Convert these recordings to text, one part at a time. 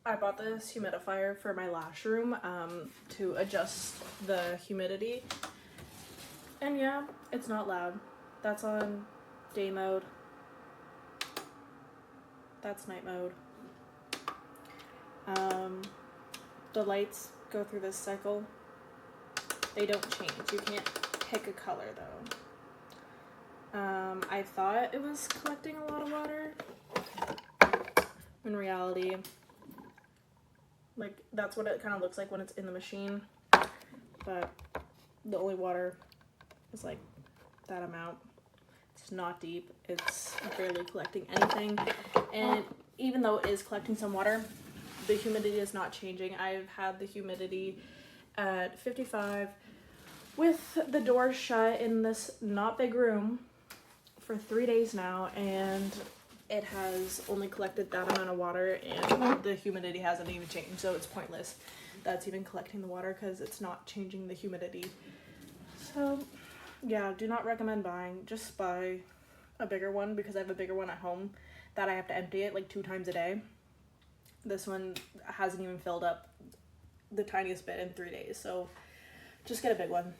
I bought this humidifier for my lash room to adjust the humidity. And yeah, it's not loud. That's on day mode. That's night mode. The lights go through this cycle. They don't change. You can't pick a color though. I thought it was collecting a lot of water. In reality, like that's what it kind of looks like when it's in the machine. But the only water is like that amount. It's not deep. It's barely collecting anything. And even though it is collecting some water, the humidity is not changing. I've had the humidity at 55 with the doors shut in this not big room for 3 days now, and it has only collected that amount of water, and the humidity hasn't even changed, so it's pointless that's even collecting the water because it's not changing the humidity. So yeah, do not recommend buying. Just buy a bigger one because I have a bigger one at home that I have to empty it like 2 times a day. This one hasn't even filled up the tiniest bit in 3 days, so just get a big one.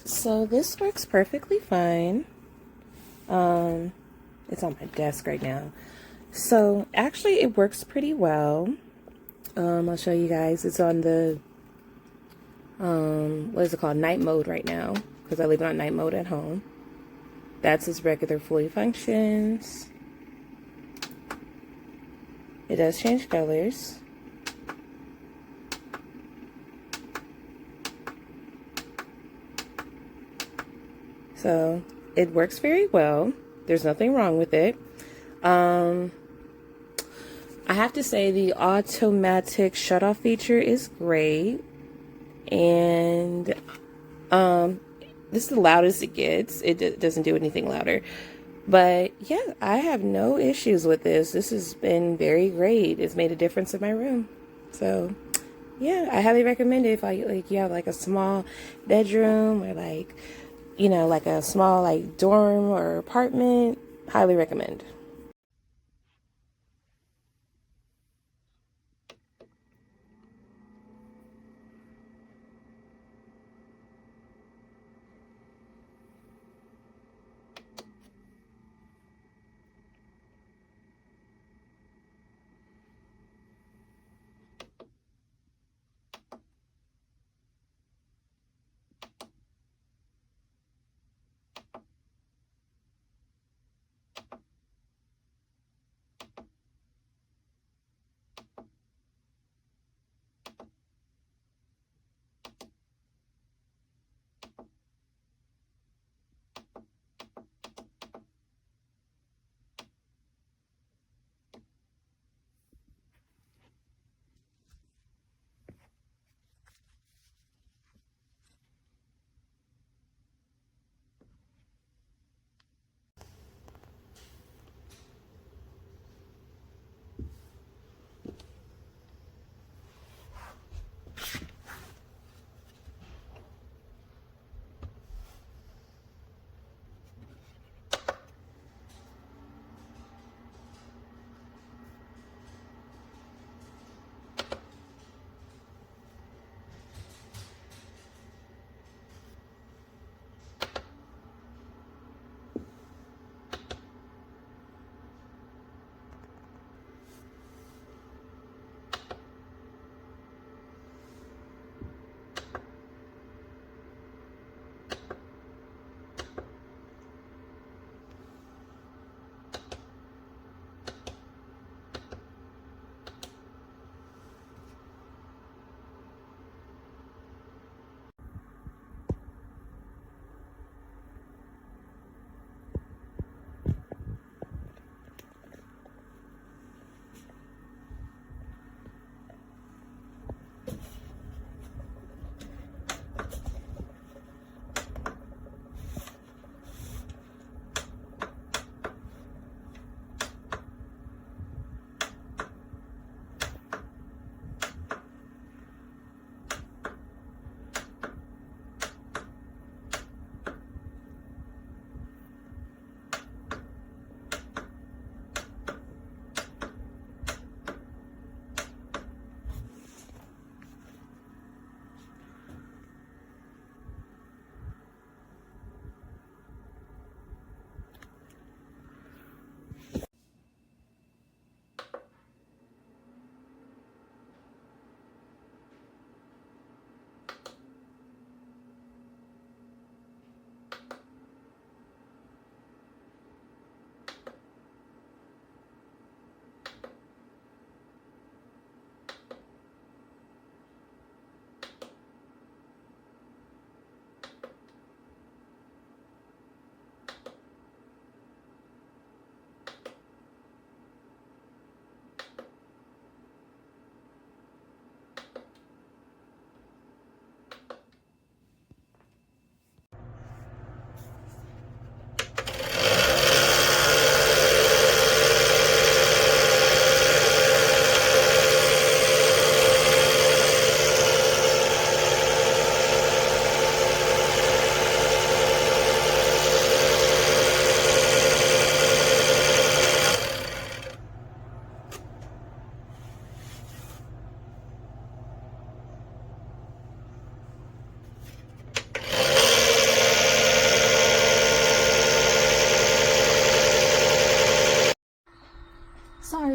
So this works perfectly fine. It's on my desk right now. So actually it works pretty well. I'll show you guys. It's on the, what is it called? Night mode right now, because I leave it on night mode at home. That's its regular fully functions. It does change colors. So it works very well. There's nothing wrong with it. I have to say the automatic shutoff feature is great. And this is the loudest it gets. It doesn't do anything louder. But yeah, I have no issues with this. This has been very great. It's made a difference in my room. So yeah, I highly recommend it if you have like a small bedroom or like, you know, like a small like dorm or apartment. Highly recommend.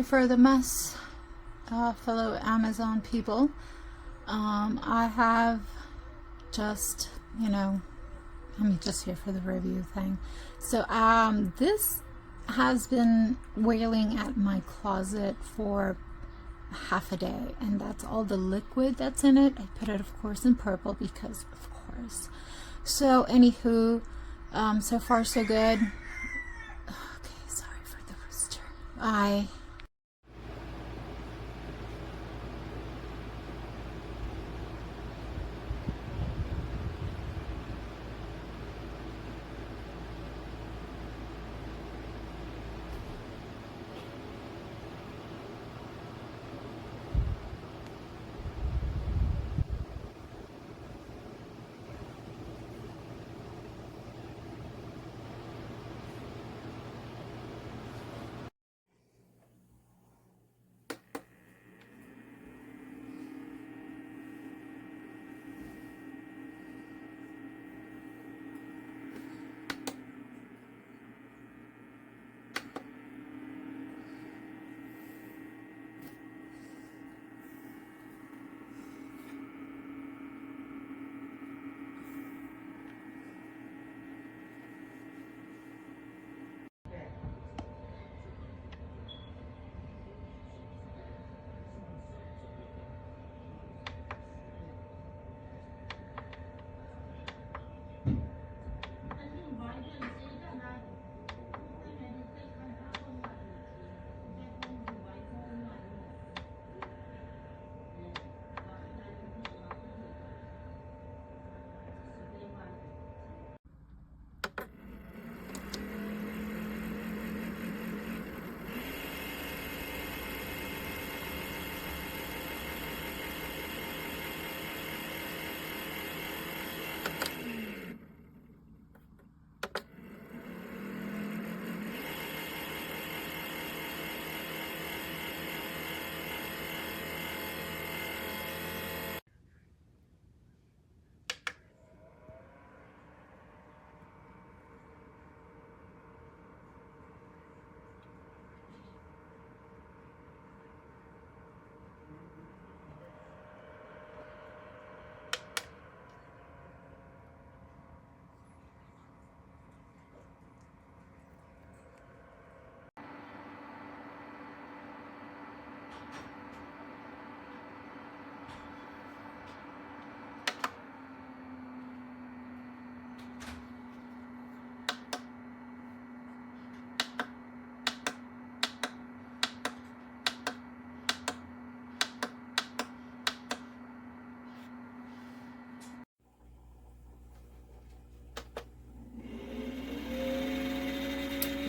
for the mess, fellow Amazon people. I have just, let me just here for the review thing. So this has been wailing at my closet for half a day, and that's all the liquid that's in it. I put it, of course, in purple because, of course. So anywho, so far so good. Okay, sorry for the rooster. Bye.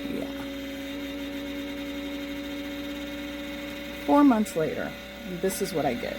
Yeah. 4 months later, this is what I get.